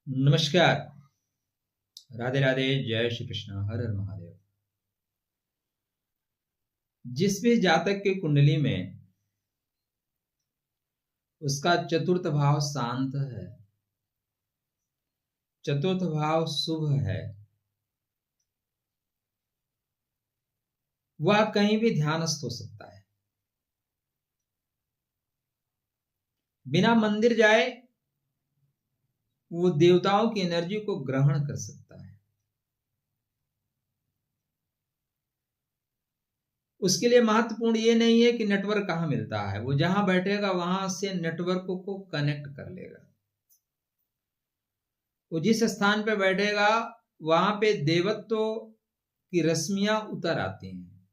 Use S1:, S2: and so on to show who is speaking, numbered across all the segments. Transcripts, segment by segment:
S1: नमस्कार। राधे राधे। जय श्री कृष्ण। हर हर महादेव। जिस भी जातक की कुंडली में उसका चतुर्थ भाव शांत है, चतुर्थ भाव शुभ है, वह कहीं भी ध्यानस्थ हो सकता है। बिना मंदिर जाए वो देवताओं की एनर्जी को ग्रहण कर सकता है। उसके लिए महत्वपूर्ण ये नहीं है कि नेटवर्क कहाँ मिलता है, वो जहां बैठेगा वहां से नेटवर्क को कनेक्ट कर लेगा। वो जिस स्थान पे बैठेगा वहां पे देवत्व की रश्मियां उतर आती हैं।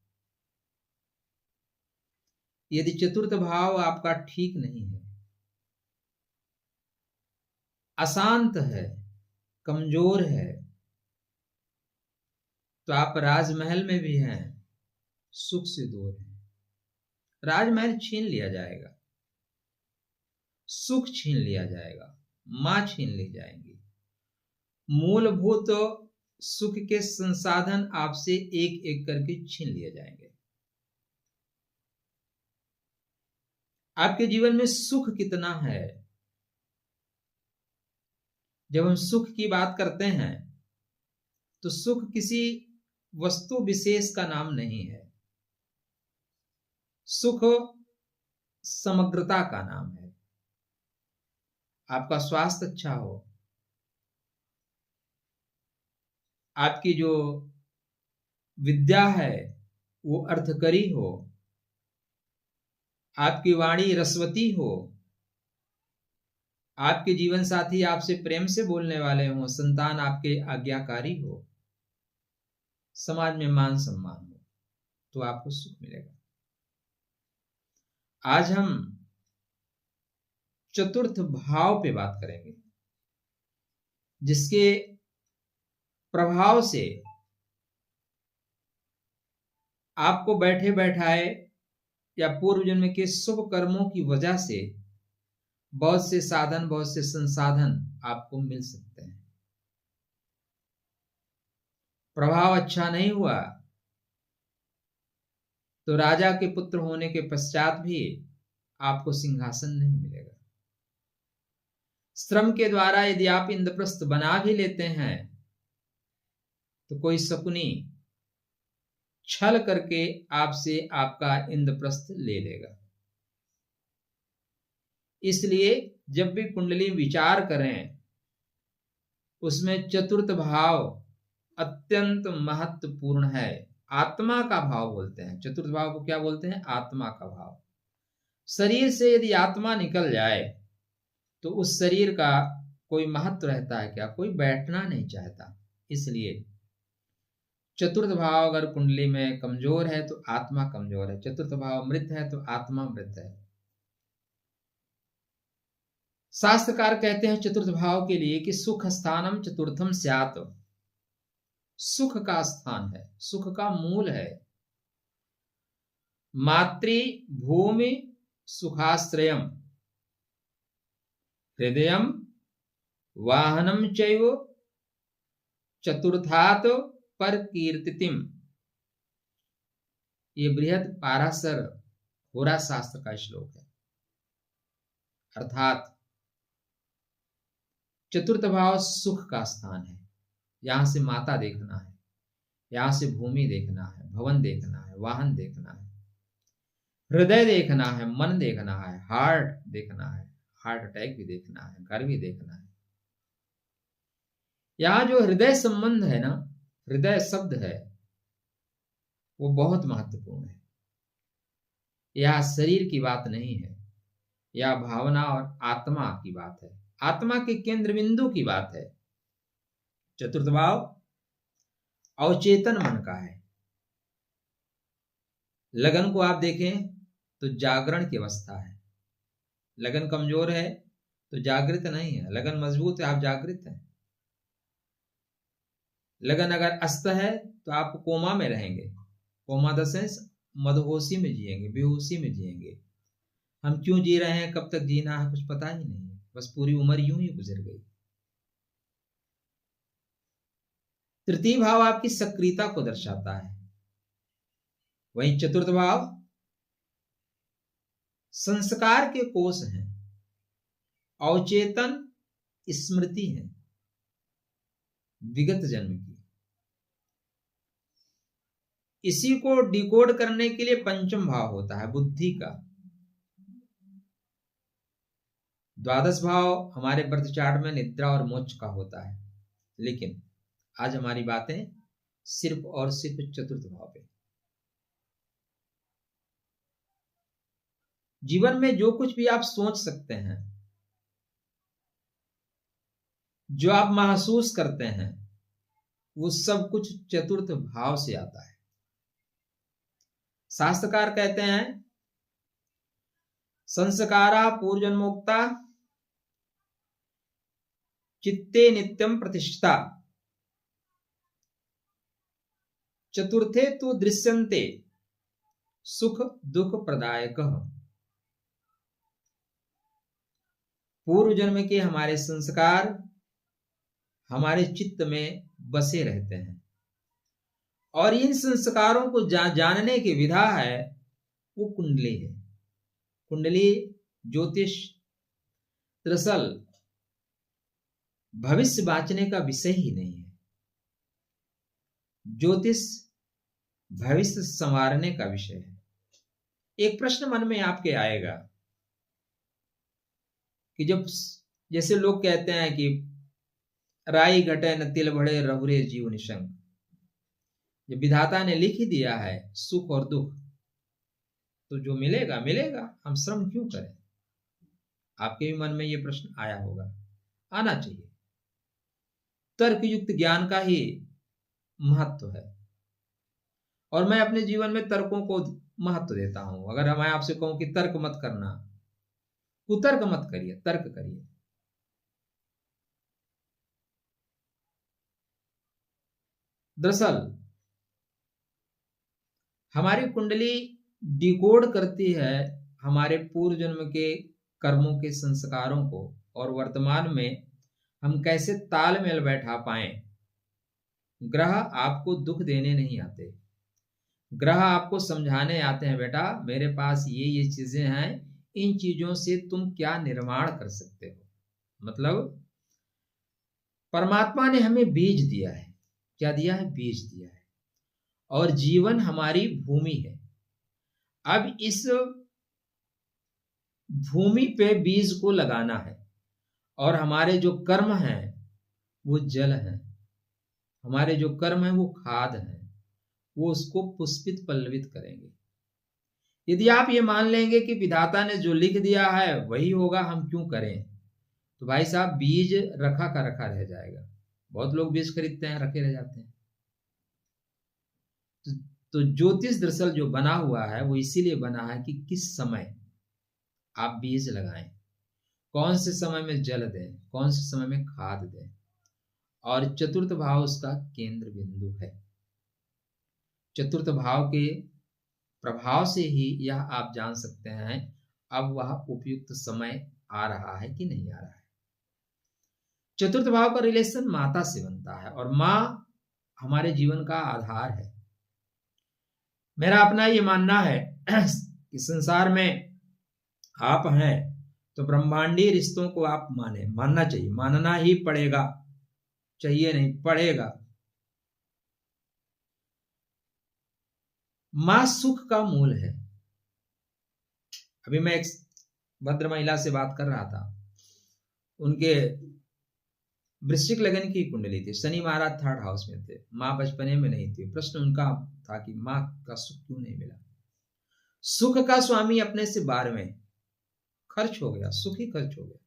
S1: यदि चतुर्थ भाव आपका ठीक नहीं है, अशांत है, कमजोर है, तो आप राजमहल में भी हैं, सुख से दूर हैं। राजमहल छीन लिया जाएगा, सुख छीन लिया जाएगा, मां छीन ली जाएंगी। मूलभूत सुख के संसाधन आपसे एक एक करके छीन लिए जाएंगे। आपके जीवन में सुख कितना है? जब हम सुख की बात करते हैं तो सुख किसी वस्तु विशेष का नाम नहीं है। सुख समग्रता का नाम है। आपका स्वास्थ्य अच्छा हो, आपकी जो विद्या है वो अर्थकरी हो, आपकी वाणी रसवती हो, आपके जीवन साथी आपसे प्रेम से बोलने वाले हों, संतान आपके आज्ञाकारी हो, समाज में मान सम्मान हो, तो आपको सुख मिलेगा। आज हम चतुर्थ भाव पे बात करेंगे, जिसके प्रभाव से आपको बैठे बैठाए या पूर्व जन्म के शुभ कर्मों की वजह से बहुत से साधन, बहुत से संसाधन आपको मिल सकते हैं। प्रभाव अच्छा नहीं हुआ तो राजा के पुत्र होने के पश्चात भी आपको सिंहासन नहीं मिलेगा। श्रम के द्वारा यदि आप इंद्रप्रस्थ बना भी लेते हैं तो कोई शकुनी छल करके आपसे आपका इंद्रप्रस्थ ले लेगा। इसलिए जब भी कुंडली विचार करें उसमें चतुर्थ भाव अत्यंत महत्वपूर्ण है। आत्मा का भाव बोलते हैं। चतुर्थ भाव को क्या बोलते हैं? आत्मा का भाव। शरीर से यदि आत्मा निकल जाए तो उस शरीर का कोई महत्व रहता है क्या? कोई बैठना नहीं चाहता। इसलिए चतुर्थ भाव अगर कुंडली में कमजोर है तो आत्मा कमजोर है, चतुर्थ भाव मृत है तो आत्मा मृत है। शास्त्रकार कहते हैं चतुर्थ भाव के लिए कि सुख स्थानम चतुर्थम स्यात्। सुख का स्थान है, सुख का मूल है। मातृभूमि सुखाश्रयम हृदयम वाहनम चैव चतुर्थात् पर कीर्तितिम। ये बृहद पाराशर होरा शास्त्र का श्लोक है। अर्थात चतुर्थ भाव सुख का स्थान है। यहां से माता देखना है, यहां से भूमि देखना है, भवन देखना है, वाहन देखना है, हृदय देखना है, मन देखना है, हार्ट देखना है, हार्ट अटैक भी देखना है, घर भी देखना है। यहां जो हृदय संबंध है ना, हृदय शब्द है, वो बहुत महत्वपूर्ण है। यह शरीर की बात नहीं है, यह भावना और आत्मा की बात है, आत्मा के केंद्र बिंदु की बात है। चतुर्थ भाव अवचेतन मन का है। लगन को आप देखें तो जागरण की अवस्था है। लगन कमजोर है तो जागृत नहीं है, लगन मजबूत है आप जागृत हैं। लगन अगर अस्त है तो आप कोमा में रहेंगे। कोमा द सेंस मदहोशी में जिएंगे, बेहोशी में जिएंगे। हम क्यों जी रहे हैं, कब तक जीना है, कुछ पता ही नहीं है, बस पूरी उम्र यूं ही गुजर गई। तृतीय भाव आपकी सक्रियता को दर्शाता है। वहीं चतुर्थ भाव संस्कार के कोष हैं, अवचेतन स्मृति है विगत जन्म की। इसी को डिकोड करने के लिए पंचम भाव होता है बुद्धि का। द्वादश भाव हमारे बर्थ चार्ट में निद्रा और मोक्ष का होता है, लेकिन आज हमारी बातें सिर्फ और सिर्फ चतुर्थ भाव पे। जीवन में जो कुछ भी आप सोच सकते हैं, जो आप महसूस करते हैं, वो सब कुछ चतुर्थ भाव से आता है। शास्त्रकार कहते हैं संस्कारा पूर्वजन्मोक्ता चित्ते नित्यम प्रतिष्ठा चतुर्थे तो दृश्यन्ते सुख दुख प्रदायक। पूर्व जन्म के हमारे संस्कार हमारे चित्त में बसे रहते हैं, और इन संस्कारों को जानने की विधा है वो कुंडली है। कुंडली ज्योतिष दरअसल भविष्य बांचने का विषय ही नहीं है। ज्योतिष भविष्य संवारने का विषय है। एक प्रश्न मन में आपके आएगा कि जब जैसे लोग कहते हैं कि राई घटे न तिल बढ़े रहुरे जीव निशंक, जब विधाता ने लिख ही दिया है सुख और दुख, तो जो मिलेगा मिलेगा, हम श्रम क्यों करें? आपके भी मन में ये प्रश्न आया होगा, आना चाहिए। तर्क युक्त ज्ञान का ही महत्व है, और मैं अपने जीवन में तर्कों को महत्व देता हूं। अगर मैं आपसे कहूं कि तर्क मत करना, कुतर्क मत करिए, तर्क करिए। दरअसल हमारी कुंडली डिकोड करती है हमारे पूर्व जन्म के कर्मों के संस्कारों को, और वर्तमान में हम कैसे तालमेल बैठा पाए। ग्रह आपको दुख देने नहीं आते, ग्रह आपको समझाने आते हैं, बेटा मेरे पास ये चीजें हैं, इन चीजों से तुम क्या निर्माण कर सकते हो। मतलब परमात्मा ने हमें बीज दिया है। क्या दिया है? बीज दिया है, और जीवन हमारी भूमि है। अब इस भूमि पे बीज को लगाना है, और हमारे जो कर्म हैं वो जल हैं, हमारे जो कर्म हैं वो खाद हैं, वो उसको पुष्पित पल्लवित करेंगे। यदि आप ये मान लेंगे कि विधाता ने जो लिख दिया है वही होगा, हम क्यों करें, तो भाई साहब बीज रखा का रखा रह जाएगा। बहुत लोग बीज खरीदते हैं, रखे रह जाते हैं। तो ज्योतिष दरअसल जो बना हुआ है वो इसीलिए बना है कि किस समय आप बीज लगाएं, कौन से समय में जल दें, कौन से समय में खाद दें, और चतुर्थ भाव उसका केंद्र बिंदु है। चतुर्थ भाव के प्रभाव से ही यह आप जान सकते हैं अब वह उपयुक्त समय आ रहा है कि नहीं आ रहा है। चतुर्थ भाव का रिलेशन माता से बनता है, और माँ हमारे जीवन का आधार है। मेरा अपना ये मानना है कि संसार में आप हैं तो ब्रह्मांडीय रिश्तों को आप मानना चाहिए, मानना ही पड़ेगा, चाहिए नहीं, पड़ेगा। मां सुख का मूल है। अभी मैं एक भद्र महिला से बात कर रहा था, उनके वृश्चिक लगन की कुंडली थी, शनि महाराज 3rd हाउस में थे, मां बचपने में नहीं थी। प्रश्न उनका था कि मां का सुख क्यों नहीं मिला। सुख का स्वामी अपने से 12वें खर्च हो गया, सुख ही खर्च हो गया।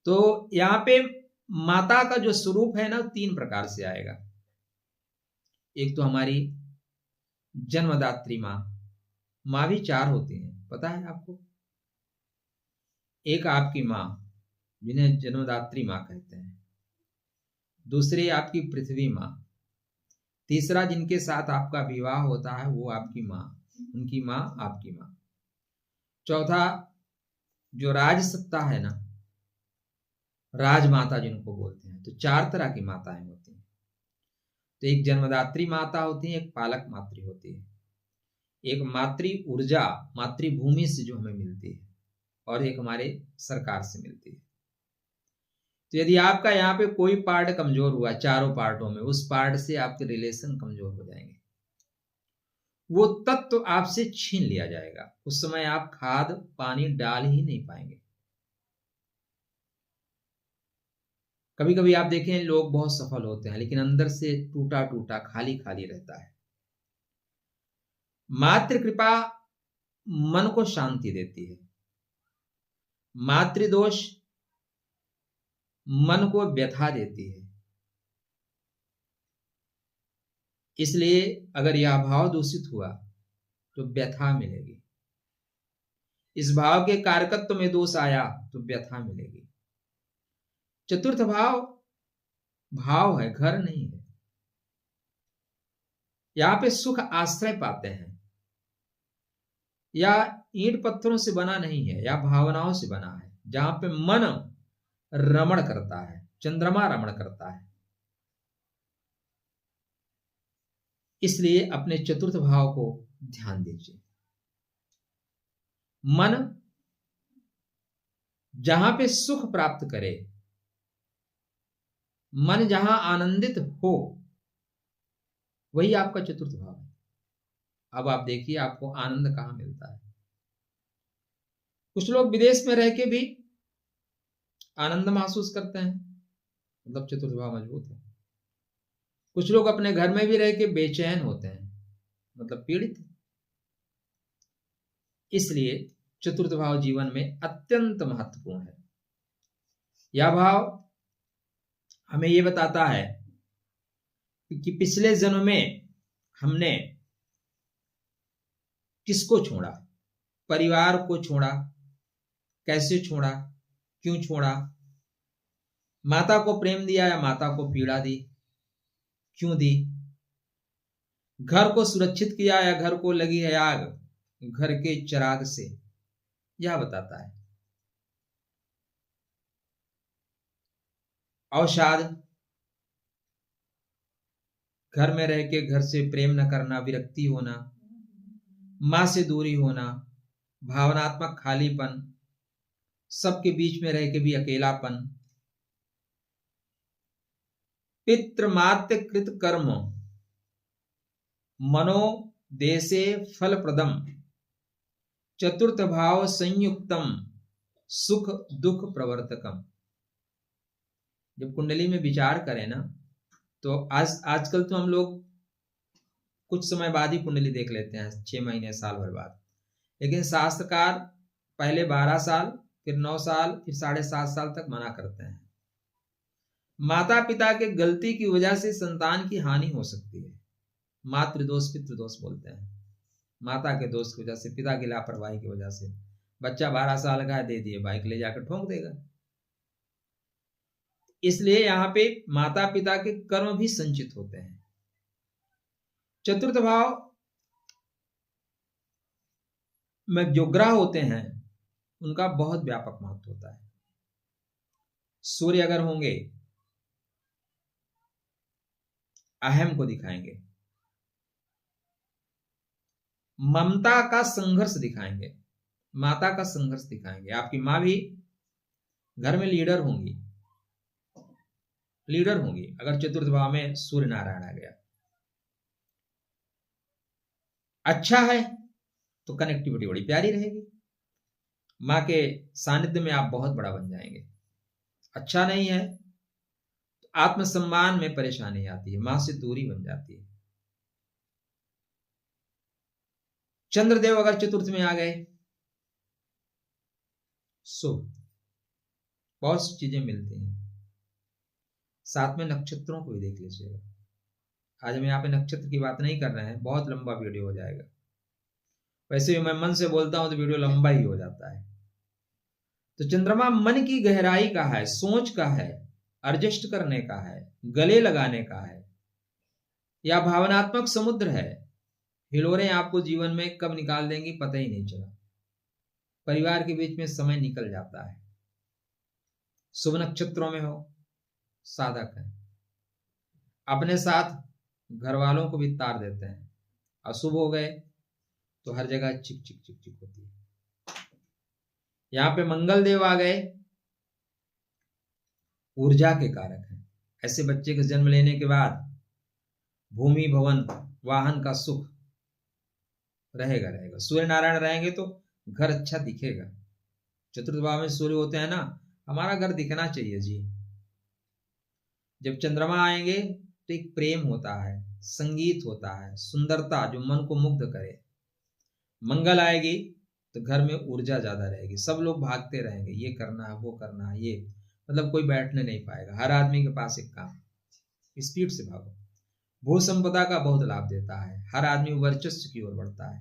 S1: तो यहां पे माता का जो स्वरूप है ना 3 प्रकार से आएगा। एक तो हमारी जन्मदात्री मां भी 4 होती हैं, पता है आपको। एक आपकी मां जिन्हें जन्मदात्री मां कहते हैं, दूसरी आपकी पृथ्वी मां, तीसरा जिनके साथ आपका विवाह होता है वो आपकी मां, उनकी मां आपकी मां, चौथा जो राज सत्ता है ना राजमाता जिनको बोलते हैं। तो 4 तरह की माताएं होती हैं। तो एक जन्मदात्री माता होती है, एक पालक मातृ होती है, एक मातृ ऊर्जा मातृभूमि से जो हमें मिलती है, और एक हमारे सरकार से मिलती है। तो यदि आपका यहाँ पे कोई पार्ट कमजोर हुआ, चारों पार्टों में, उस पार्ट से आपके रिलेशन कमजोर हो जाएंगे, वो तत्व तो आपसे छीन लिया जाएगा। उस समय आप खाद पानी डाल ही नहीं पाएंगे। कभी कभी आप देखें लोग बहुत सफल होते हैं, लेकिन अंदर से टूटा टूटा खाली खाली रहता है। मातृ कृपा मन को शांति देती है, मातृदोष मन को व्यथा देती है। इसलिए अगर यह भाव दूषित हुआ तो व्यथा मिलेगी। इस भाव के कारकत्व में दोष आया तो व्यथा मिलेगी। चतुर्थ भाव भाव है, घर नहीं है। यहां पे सुख आश्रय पाते हैं, या ईंट पत्थरों से बना नहीं है, या भावनाओं से बना है, जहां पे मन रमण करता है, चंद्रमा रमण करता है। इसलिए अपने चतुर्थ भाव को ध्यान दीजिए। मन जहां पे सुख प्राप्त करे, मन जहां आनंदित हो, वही आपका चतुर्थ भाव है। अब आप देखिए आपको आनंद कहां मिलता है। कुछ लोग विदेश में रह के भी आनंद महसूस करते हैं, मतलब चतुर्थ भाव मजबूत है। कुछ लोग अपने घर में भी रह के बेचैन होते हैं, मतलब पीड़ित है। इसलिए चतुर्थ भाव जीवन में अत्यंत महत्वपूर्ण है। यह भाव हमें यह बताता है कि पिछले जन्म में हमने किसको छोड़ा, परिवार को छोड़ा, कैसे छोड़ा, क्यों छोड़ा, माता को प्रेम दिया या माता को पीड़ा दी, क्यों दी, घर को सुरक्षित किया या घर को लगी है आग घर के चिराग से, यह बताता है। अवसाद, घर में रह के घर से प्रेम न करना, विरक्ति होना, मां से दूरी होना, भावनात्मक खालीपन, सबके बीच में रह के भी अकेलापन, पितृमात्य कृत कर्म मनोदेशे फलप्रदम चतुर्थ भाव संयुक्तम सुख दुख प्रवर्तकम। जब कुंडली में विचार करें ना, तो आजकल तो हम लोग कुछ समय बाद ही कुंडली देख लेते हैं, 6 महीने साल भर बाद। लेकिन शास्त्रकार पहले 12 साल, फिर 9 साल, फिर 7.5 साल तक मना करते हैं। माता पिता के गलती की वजह से संतान की हानि हो सकती है। मातृदोष पितृदोष बोलते हैं। माता के दोष की वजह से, पिता की लापरवाही की वजह से बच्चा 12 साल का है, दे दिए, बाइक ले जाकर ठोंक देगा। इसलिए यहां पे माता पिता के कर्म भी संचित होते हैं। चतुर्थ भाव में जो ग्रह होते हैं उनका बहुत व्यापक महत्व होता है। सूर्य अगर होंगे, अहम को दिखाएंगे, ममता का संघर्ष दिखाएंगे, माता का संघर्ष दिखाएंगे। आपकी मां भी घर में लीडर होंगी अगर चतुर्थ भाव में सूर्य नारायण आ गया। अच्छा है तो कनेक्टिविटी बड़ी प्यारी रहेगी, मां के सानिध्य में आप बहुत बड़ा बन जाएंगे। अच्छा नहीं है तो आत्मसम्मान में परेशानी आती है, मां से दूरी बन जाती है। चंद्रदेव अगर चतुर्थ में आ गए, बहुत सी चीजें मिलती हैं। साथ में नक्षत्रों को भी देख लीजिएगा। आज हम यहाँ पे नक्षत्र की बात नहीं कर रहे हैं, बहुत लंबा वीडियो हो जाएगा। वैसे भी मैं मन से बोलता हूं तो वीडियो लंबा ही हो जाता है। तो चंद्रमा मन की गहराई का है, सोच का है, एडजस्ट करने का है, गले लगाने का है, या भावनात्मक समुद्र है। हिलोरें आपको जीवन में कब निकाल देंगी पता ही नहीं चला। परिवार के बीच में समय निकल जाता है। शुभ नक्षत्रों में हो, साधक है। अपने साथ घर वालों को भी तार देते हैं। अशुभ हो गए तो हर जगह चिक चिक चिक चिक होती है। यहाँ पे मंगल देव आ गए, ऊर्जा के कारक हैं। ऐसे बच्चे के जन्म लेने के बाद भूमि भवन वाहन का सुख रहेगा रहेगा। सूर्य नारायण रहेंगे तो घर अच्छा दिखेगा। चतुर्थ भाव में सूर्य होते हैं ना, हमारा घर दिखना चाहिए जी। जब चंद्रमा आएंगे तो एक प्रेम होता है, संगीत होता है, सुंदरता जो मन को मुग्ध करे। मंगल आएगी तो घर में ऊर्जा ज्यादा रहेगी, सब लोग भागते रहेंगे, ये करना है वो करना है, ये मतलब कोई बैठने नहीं पाएगा, हर आदमी के पास एक काम, स्पीड से भागो। भू संपदा का बहुत लाभ देता है, हर आदमी वर्चस्व की ओर बढ़ता है।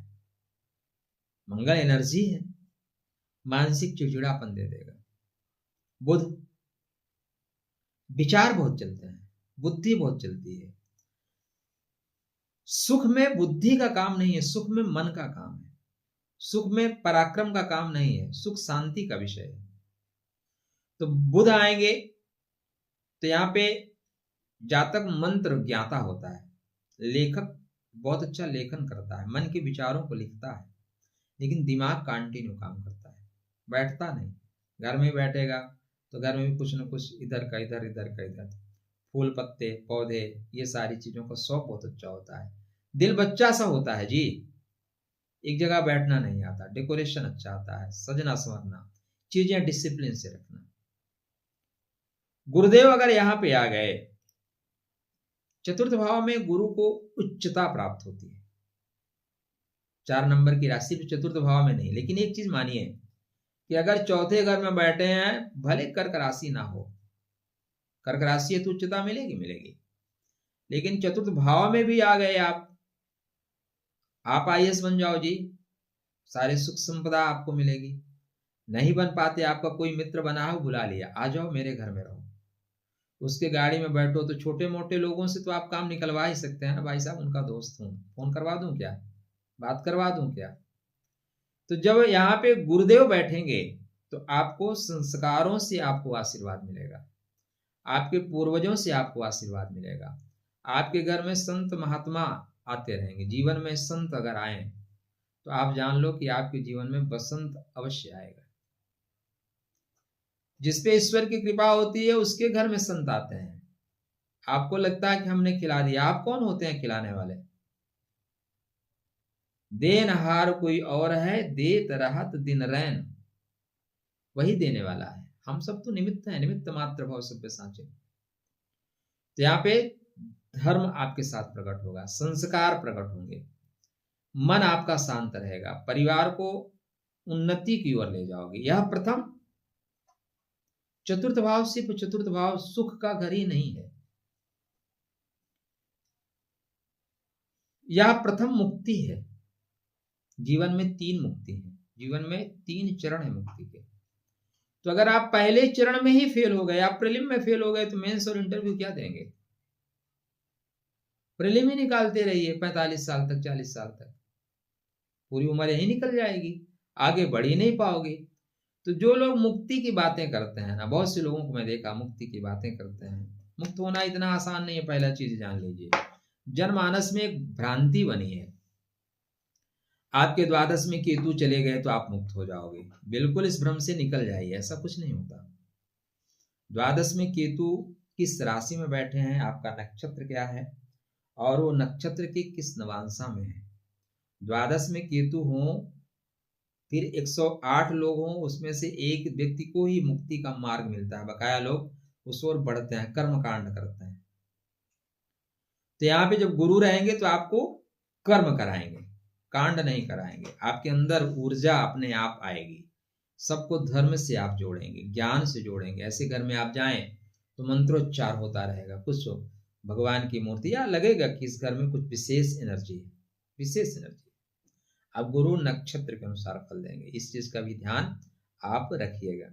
S1: मंगल एनर्जी है, मानसिक चिड़चिड़ापन दे देगा। बुध विचार बहुत चलते हैं, बुद्धि बहुत चलती है। सुख में बुद्धि का काम नहीं है, सुख में मन का काम है। सुख में पराक्रम का काम नहीं है, सुख शांति का विषय है। तो बुध आएंगे तो यहाँ पे जातक मंत्र ज्ञाता होता है, लेखक बहुत अच्छा लेखन करता है, मन के विचारों को लिखता है, लेकिन दिमाग कंटिन्यू काम करता है, बैठता नहीं। घर में बैठेगा तो घर में भी कुछ न कुछ इधर का इधर, इधर का इधर, फूल पत्ते पौधे, ये सारी चीजों का शौक बहुत अच्छा होता है। दिल बच्चा सा होता है जी, एक जगह बैठना नहीं आता, डेकोरेशन अच्छा आता है, सजना संवरना, चीजें डिसिप्लिन से रखना। गुरुदेव अगर यहां पे आ गए, चतुर्थ भाव में गुरु को उच्चता प्राप्त होती है। 4 नंबर की राशि भी चतुर्थ भाव में नहीं, लेकिन एक चीज मानिए कि अगर चौथे घर में बैठे हैं, भले कर्क राशि ना हो, कर्क राशि है तो उच्चता मिलेगी मिलेगी, लेकिन चतुर्थ भाव में भी आ गए आप आईएएस बन जाओ जी, सारे सुख संपदा आपको मिलेगी। नहीं बन पाते, आपका कोई मित्र बना हो, बुला लिया, आ जाओ मेरे घर में रहो, उसके गाड़ी में बैठो, तो छोटे मोटे लोगों से तो आप काम निकलवा ही सकते हैं ना, भाई साहब उनका दोस्त हूं, फोन करवा दूं क्या, बात करवा दूं क्या। तो जब यहाँ पे गुरुदेव बैठेंगे तो आपको संस्कारों से आपको आशीर्वाद मिलेगा, आपके पूर्वजों से आपको आशीर्वाद मिलेगा। आपके घर में संत महात्मा आते रहेंगे। जीवन में संत अगर आए तो आप जान लो कि आपके जीवन में बसंत अवश्य आएगा। जिसपे ईश्वर की कृपा होती है उसके घर में संत आते हैं। आपको लगता है कि हमने खिला दिया, आप कौन होते हैं खिलाने वाले? देनहार कोई और है, देत रहत दिन रैन, वही देने वाला है। हम सब तो निमित्त हैं, निमित्त मात्र भव सब पे सांचे। तो यहाँ पे धर्म आपके साथ प्रकट होगा, संस्कार प्रकट होंगे, मन आपका शांत रहेगा, परिवार को उन्नति की ओर ले जाओगे। यह प्रथम चतुर्थ भाव, सिर्फ चतुर्थ भाव सुख का घर ही नहीं है, यह प्रथम मुक्ति है। जीवन में 3 मुक्ति है, जीवन में 3 चरण है मुक्ति के। तो अगर आप पहले चरण में ही फेल हो गए, आप प्रीलिम में फेल हो गए, तो मेंस और इंटरव्यू क्या देंगे? प्रीलिम ही निकालते रहिए 45 साल तक, 40 साल तक, पूरी उम्र यही निकल जाएगी, आगे बढ़ ही नहीं पाओगे। तो जो लोग मुक्ति की बातें करते हैं ना, बहुत से लोगों को मैं देखा मुक्ति की बातें करते हैं, मुक्त होना इतना आसान नहीं है। पहला चीज जान लीजिए, जनमानस में एक भ्रांति बनी है, आपके द्वादश में केतु चले गए तो आप मुक्त हो जाओगे, बिल्कुल इस भ्रम से निकल जाइए, ऐसा कुछ नहीं होता। द्वादश में केतु किस राशि में बैठे हैं, आपका नक्षत्र क्या है, और वो नक्षत्र के किस नवांशा में है। द्वादश में केतु हो, फिर 108 लोग हों, उसमें से एक व्यक्ति को ही मुक्ति का मार्ग मिलता है, बकाया लोग उस ओर बढ़ते हैं, कर्म कांड करते हैं। तो यहाँ पे जब गुरु रहेंगे तो आपको कर्म कराएंगे, कांड नहीं कराएंगे। आपके अंदर ऊर्जा अपने आप आएगी, सबको धर्म से आप जोड़ेंगे, ज्ञान से जोड़ेंगे। ऐसे घर में आप जाएं तो मंत्रोच्चार होता रहेगा, कुछ भगवान की मूर्ति, या लगेगा कि इस घर में कुछ विशेष एनर्जी है, विशेष एनर्जी। अब गुरु नक्षत्र के अनुसार फल देंगे, इस चीज का भी ध्यान आप रखिएगा।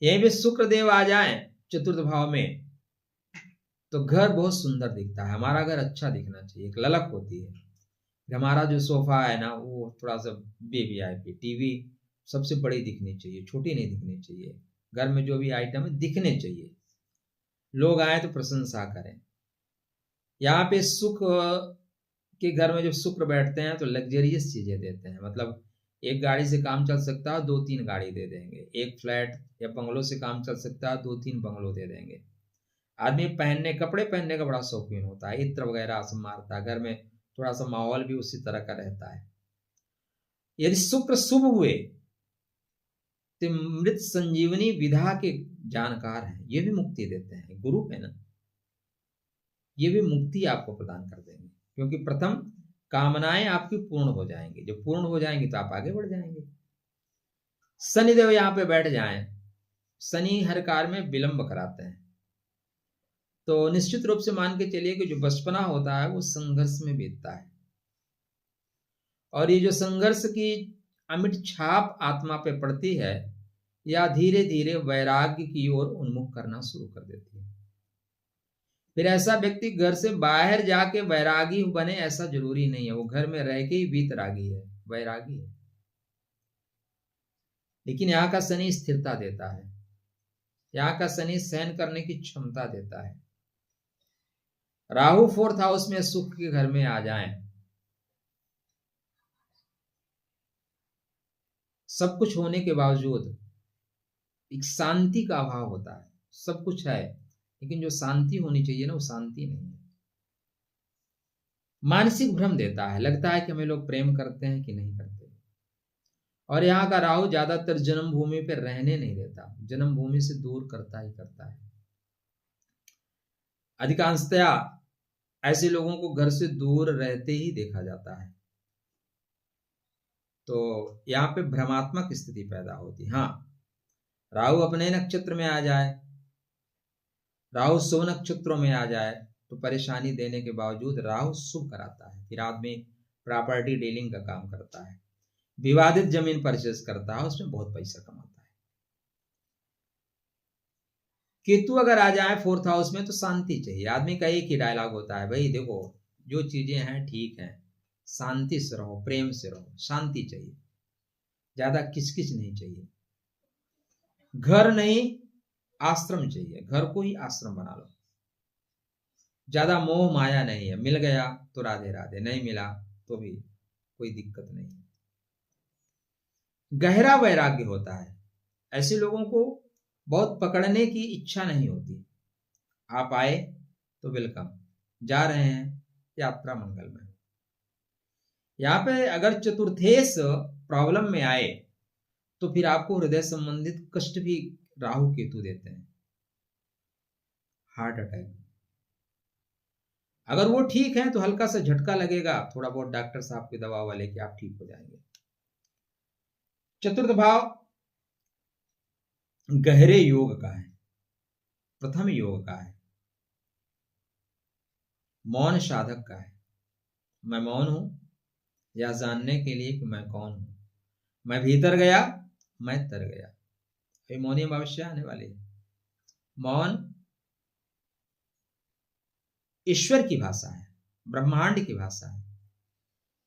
S1: यहीं पे शुक्रदेव आ जाएं चतुर्थ भाव में तो घर बहुत सुंदर दिखता है, हमारा घर अच्छा दिखना चाहिए, एक ललक होती है। हमारा जो सोफा है ना, वो थोड़ा सा वीवीआईपी, टीवी सबसे बड़ी दिखनी चाहिए, छोटी नहीं दिखनी चाहिए। घर में जो भी आइटम है दिखने चाहिए, लोग आए तो प्रशंसा करें। यहाँ पे सुख के घर में जब शुक्र बैठते हैं तो लग्जरियस चीजें देते हैं, मतलब एक गाड़ी से काम चल सकता है 2-3 गाड़ी दे देंगे, एक फ्लैट या बंगलों से काम चल सकता है 2-3 बंगलों दे देंगे। आदमी कपड़े पहनने का बड़ा शौकीन होता है, इत्र वगैरह सब मारता है, घर में थोड़ा सा माहौल भी उसी तरह का रहता है। यदि शुक्र शुभ हुए तो मृत संजीवनी विधा के जानकार हैं, ये भी मुक्ति देते हैं, गुरु है ना, ये भी मुक्ति आपको प्रदान कर देंगे, क्योंकि प्रथम कामनाएं आपकी पूर्ण हो जाएंगी, जब पूर्ण हो जाएंगी तो आप आगे बढ़ जाएंगे। शनिदेव यहाँ पे बैठ जाएं, शनि हर कार्य में विलंब कराते हैं, तो निश्चित रूप से मान के चलिए कि जो बचपना होता है वो संघर्ष में बीतता है, और ये जो संघर्ष की अमिट छाप आत्मा पे पड़ती है या धीरे धीरे वैराग्य की ओर उन्मुख करना शुरू कर देती है। फिर ऐसा व्यक्ति घर से बाहर जाके वैरागी बने ऐसा जरूरी नहीं है, वो घर में रह के ही वीतरागी है, वैरागी है। लेकिन यहाँ का शनि स्थिरता देता है, यहाँ का शनि सहन करने की क्षमता देता है। राहु 4th हाउस में सुख के घर में आ जाएं, सब कुछ होने के बावजूद एक शांति का अभाव होता है, सब कुछ है लेकिन जो शांति होनी चाहिए ना वो शांति नहीं है। मानसिक भ्रम देता है, लगता है कि हमें लोग प्रेम करते हैं कि नहीं करते। और यहाँ का राहु ज्यादातर जन्मभूमि पर रहने नहीं देता, जन्मभूमि से दूर करता ही करता है। अधिकांशतया ऐसे लोगों को घर से दूर रहते ही देखा जाता है, तो यहाँ पे भ्रमात्मक स्थिति पैदा होती। हाँ, राहु अपने नक्षत्र में आ जाए, राहु शुभ नक्षत्रों में आ जाए तो परेशानी देने के बावजूद राहु शुभ कराता है। फिर आदमी प्रॉपर्टी डीलिंग का काम करता है, विवादित जमीन परचेज करता है, उसमें बहुत पैसा कमाता है। केतु अगर आ जाए 4th हाउस में तो शांति चाहिए। आदमी का एक ही डायलॉग होता है, भाई देखो जो चीजें हैं ठीक हैं, शांति से रहो, प्रेम से रहो, शांति चाहिए, ज्यादा किचकिच नहीं चाहिए। घर नहीं आश्रम चाहिए, घर को ही आश्रम बना लो। ज्यादा मोह माया नहीं है, मिल गया तो राधे राधे, नहीं मिला तो भी कोई दिक्कत नहीं है। गहरा वैराग्य होता है, ऐसे लोगों को बहुत पकड़ने की इच्छा नहीं होती। आप आए तो वेलकम, जा रहे हैं यात्रा मंगलमय। यहाँ पे अगर चतुर्थेश प्रॉब्लम में आए तो फिर आपको हृदय संबंधित कष्ट भी राहु केतु देते हैं, हार्ट अटैक। अगर वो ठीक है तो हल्का सा झटका लगेगा, थोड़ा बहुत डॉक्टर साहब की दवा वाले कि आप ठीक हो जाएंगे। चतुर्थ भाव गहरे योग का है, प्रथम योग का है, मौन साधक का है। मैं मौन हूं या जानने के लिए कि मैं कौन हूं, मैं भीतर गया, मैं तर गया। ये मौनी अमावस्या आने वाली है। मौन ईश्वर की भाषा है, ब्रह्मांड की भाषा है।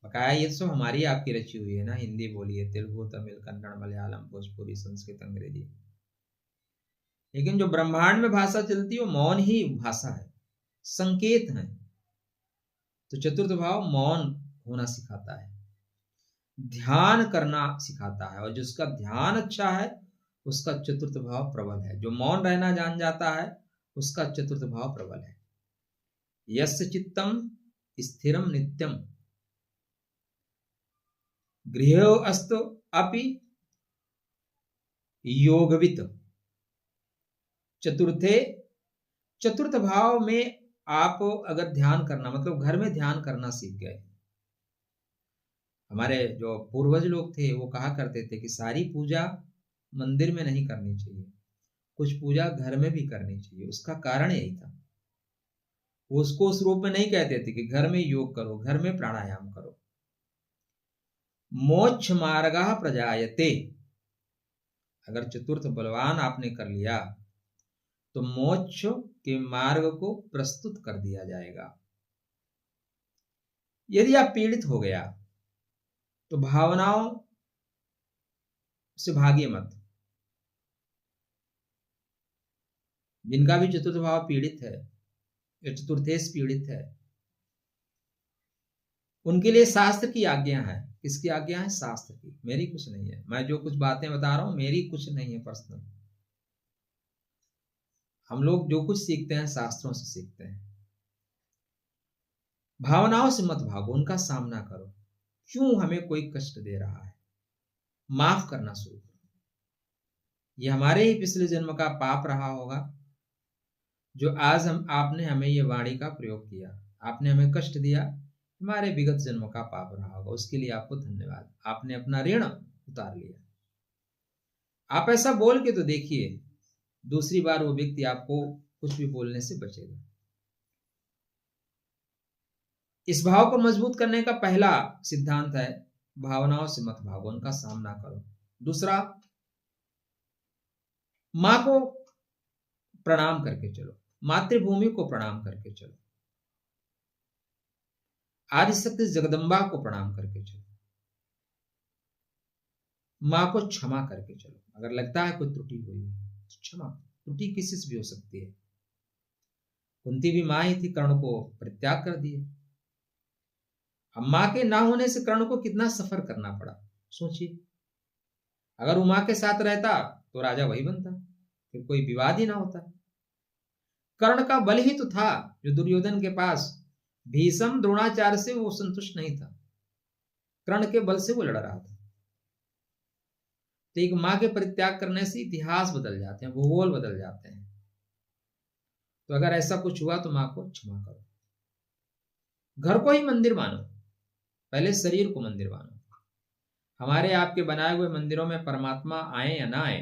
S1: बकाया ये सब हमारी आपकी रची हुई है ना, हिंदी बोलिए, तेलुगु, तमिल, कन्नड़, मलयालम, भोजपुरी, संस्कृत, अंग्रेजी, लेकिन जो ब्रह्मांड में भाषा चलती है वो मौन ही भाषा है, संकेत है। तो चतुर्थ भाव मौन होना सिखाता है, ध्यान करना सिखाता है, और जिसका ध्यान अच्छा है उसका चतुर्थ भाव प्रबल है। जो मौन रहना जान जाता है उसका चतुर्थ भाव प्रबल है। यस्य चित्तम स्थिरम नित्यम गृहो अस्तु अपि योगवित। चतुर्थ भाव में आप अगर ध्यान करना, मतलब घर में ध्यान करना सीख गए। हमारे जो पूर्वज लोग थे वो कहा करते थे कि सारी पूजा मंदिर में नहीं करनी चाहिए, कुछ पूजा घर में भी करनी चाहिए। उसका कारण यही था, वो उसको उस रूप में नहीं कहते थे कि घर में योग करो, घर में प्राणायाम करो। मोक्ष मार्गः प्रजायते, अगर चतुर्थ बलवान आपने कर लिया तो मोक्ष के मार्ग को प्रस्तुत कर दिया जाएगा। यदि आप पीड़ित हो गया तो भावनाओं से भागिए मत, जिनका भी चतुर्थ भाव पीड़ित है या चतुर्थेश पीड़ित है, उनके लिए शास्त्र की आज्ञा है। किसकी आज्ञा है? शास्त्र की। मेरी कुछ नहीं है। मैं जो कुछ बातें बता रहा हूं मेरी कुछ नहीं है पर्सनल। हम लोग जो कुछ सीखते हैं शास्त्रों से सीखते हैं। भावनाओं से मत भागो, उनका सामना करो। क्यों हमें कोई कष्ट दे रहा है, माफ करना शुरू करो। ये हमारे ही पिछले जन्म का पाप रहा होगा जो आज आपने हमें ये वाणी का प्रयोग किया, आपने हमें कष्ट दिया, हमारे विगत जन्म का पाप रहा होगा। उसके लिए आपको धन्यवाद, आपने अपना ऋण उतार लिया। आप ऐसा बोल के तो देखिए, दूसरी बार वो व्यक्ति आपको कुछ भी बोलने से बचेगा। इस भाव को मजबूत करने का पहला सिद्धांत है भावनाओं से मत भागो, उनका सामना करो। दूसरा, मां को प्रणाम करके चलो, मातृभूमि को प्रणाम करके चलो, आदिशक्ति जगदम्बा को प्रणाम करके चलो, मां को क्षमा करके चलो। अगर लगता है कोई त्रुटि हुई है तो क्षमा। त्रुटि किसी से भी हो सकती है। कुंती भी मां ही थी, कर्ण को परित्याग कर दिए। अब मां के ना होने से कर्ण को कितना सफर करना पड़ा, सोचिए। अगर वो मां के साथ रहता तो राजा वही बनता, फिर कोई विवाद ही ना होता। कर्ण का बल ही तो था जो दुर्योधन के पास, भीष्म द्रोणाचार्य से वो संतुष्ट नहीं था, कर्ण के बल से वो लड़ रहा था। तो एक मां के परित्याग करने से इतिहास बदल जाते हैं, भूगोल बदल जाते हैं। तो अगर ऐसा कुछ हुआ तो मां को क्षमा करो। घर को ही मंदिर मानो, पहले शरीर को मंदिर मानो। हमारे आपके बनाए हुए मंदिरों में परमात्मा आए या ना आए,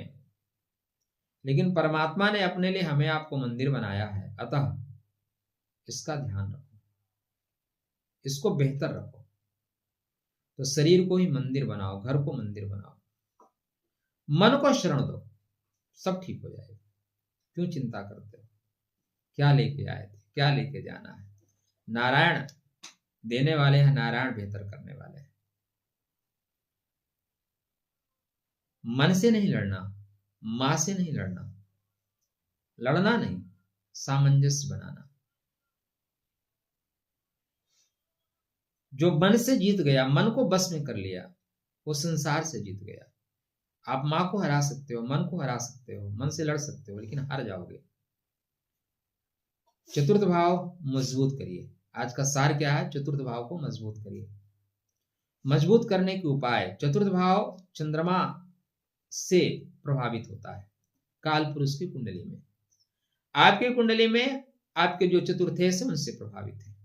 S1: लेकिन परमात्मा ने अपने लिए हमें आपको मंदिर बनाया है। अतः इसका ध्यान रखो, इसको बेहतर रखो। तो शरीर को ही मंदिर बनाओ, घर को मंदिर बनाओ, मन को शरण दो, सब ठीक हो जाएगा। क्यों चिंता करते हो? क्या लेके आए थे, क्या लेके जाना है? नारायण देने वाले हैं, नारायण बेहतर करने वाले हैं। मन से नहीं लड़ना, मां से नहीं लड़ना, लड़ना नहीं, सामंजस्य बनाना। जो मन से जीत गया, मन को बस में कर लिया, वो संसार से जीत गया। आप मां को हरा सकते हो, मन को हरा सकते हो, मन से लड़ सकते हो, लेकिन हार जाओगे। चतुर्थ भाव मजबूत करिए। आज का सार क्या है? चतुर्थ भाव को मजबूत करिए। मजबूत करने के उपाय, चतुर्थ भाव चंद्रमा से प्रभावित होता है, काल पुरुष की कुंडली में। आपकी कुंडली में आपके जो चतुर्थेश है उनसे प्रभावित है,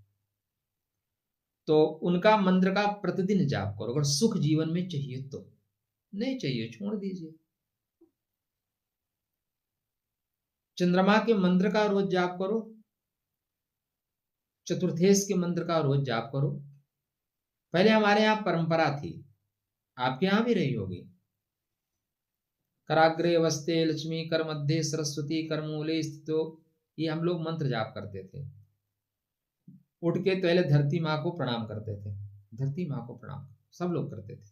S1: तो उनका मंत्र का प्रतिदिन जाप करो। अगर सुख जीवन में चाहिए तो, नहीं चाहिए छोड़ दीजिए। चंद्रमा के मंत्र का रोज जाप करो, चतुर्थेश के मंत्र का रोज जाप करो। पहले हमारे यहाँ परंपरा थी, आपके यहां भी रही होगी। कराग्रे वस्ते लक्ष्मी, कर मध्य सरस्वती, कर मूले स्थितो, ये हम लोग मंत्र जाप करते थे। उठ के पहले धरती माँ को प्रणाम करते थे, धरती माँ को प्रणाम सब लोग करते थे।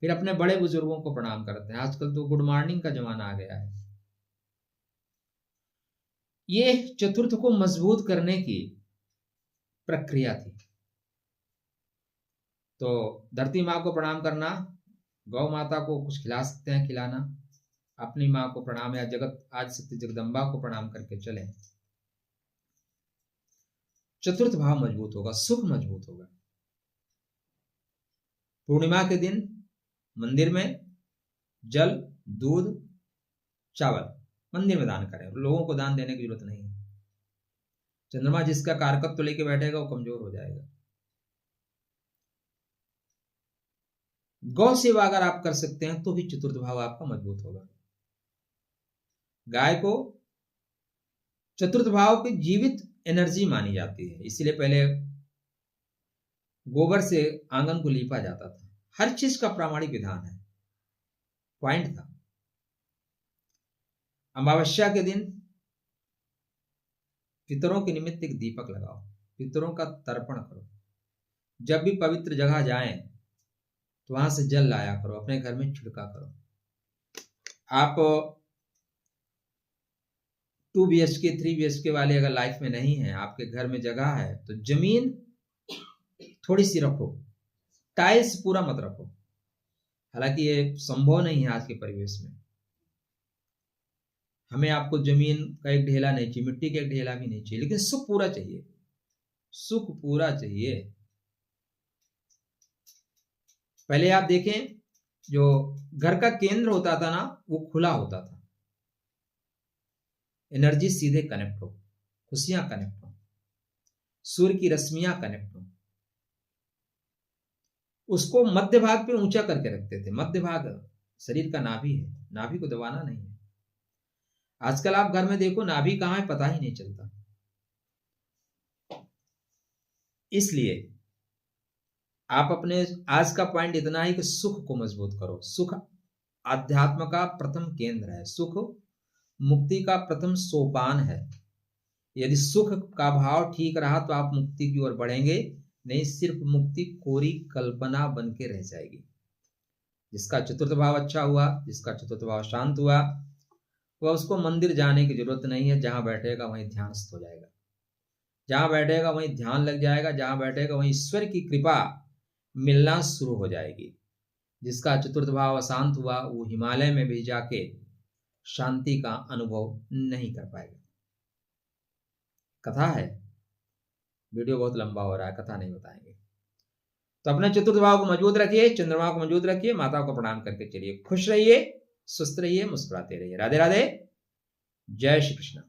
S1: फिर अपने बड़े बुजुर्गों को प्रणाम करते हैं। आजकल तो गुड मॉर्निंग का जमाना आ गया है। ये चतुर्थ को मजबूत करने की प्रक्रिया थी। तो धरती माँ को प्रणाम करना, गौ माता को कुछ खिला सकते हैं, खिलाना, अपनी माँ को प्रणाम, या जगत आज शक्ति जगदम्बा को प्रणाम करके चले। चतुर्थ भाव मजबूत होगा, सुख मजबूत होगा। पूर्णिमा के दिन मंदिर में जल, दूध, चावल मंदिर में दान करें। लोगों को दान देने की जरूरत नहीं है। चंद्रमा जिसका कारकत्व लेके बैठेगा वो कमजोर हो जाएगा। गौ सेवा अगर आप कर सकते हैं तो भी चतुर्थ भाव आपका मजबूत होगा। गाय को चतुर्थ भाव की जीवित एनर्जी मानी जाती है, इसलिए पहले गोबर से आंगन को लीपा जाता था। हर चीज का प्रामाणिक विधान है, पॉइंट था। अमावस्या के दिन पितरों के निमित्त एक दीपक लगाओ, पितरों का तर्पण करो। जब भी पवित्र जगह जाएं तो वहां से जल लाया करो, अपने घर में छिड़का करो। आप 2 BHK 3 BHK वाले अगर लाइफ में नहीं है, आपके घर में जगह है, तो जमीन थोड़ी सी रखो, टाइल्स पूरा मत रखो। हालांकि ये संभव नहीं है आज के परिवेश में। हमें आपको जमीन का एक ढेला नहीं चाहिए, मिट्टी का एक ढेला भी नहीं चाहिए, लेकिन सुख पूरा चाहिए, सुख पूरा चाहिए। पहले आप देखें, जो घर का केंद्र होता था ना, वो खुला होता था, एनर्जी सीधे कनेक्ट हो, खुशियां कनेक्ट हो, सूर्य की रश्मियां कनेक्ट हो। उसको मध्य भाग पे ऊंचा करके रखते थे। मध्य भाग शरीर का नाभि है, नाभि को दबाना नहीं है। आजकल आप घर में देखो, नाभि कहाँ है पता ही नहीं चलता। इसलिए आप अपने आज का पॉइंट इतना ही कि सुख को मजबूत करो। सुख आध्यात्म का प्रथम केंद्र है, सुख मुक्ति का प्रथम सोपान है। यदि सुख का भाव ठीक रहा तो आप मुक्ति की ओर बढ़ेंगे, नहीं सिर्फ मुक्ति कोरी कल्पना बन के रह जाएगी। जिसका चतुर्थ भाव अच्छा हुआ, जिसका चतुर्थ भाव शांत हुआ, वह उसको मंदिर जाने की जरूरत नहीं है। जहां बैठेगा वहीं ध्यानस्थ हो जाएगा, जहां बैठेगा वहीं ध्यान लग जाएगा, जहां बैठेगा वहीं ईश्वर की कृपा मिलना शुरू हो जाएगी। जिसका चतुर्थ भाव अशांत हुआ, वो हिमालय में भी जाके शांति का अनुभव नहीं कर पाएगा। कथा है, वीडियो बहुत लंबा हो रहा है, कथा नहीं बताएंगे। तो अपने चतुर्थ भाव को मजबूत रखिए, चंद्रमा को मजबूत रखिए, माता को प्रणाम करके चलिए। खुश रहिए, स्वस्थ रहिए, मुस्कुराते रहिए। राधे राधे, जय श्री कृष्ण।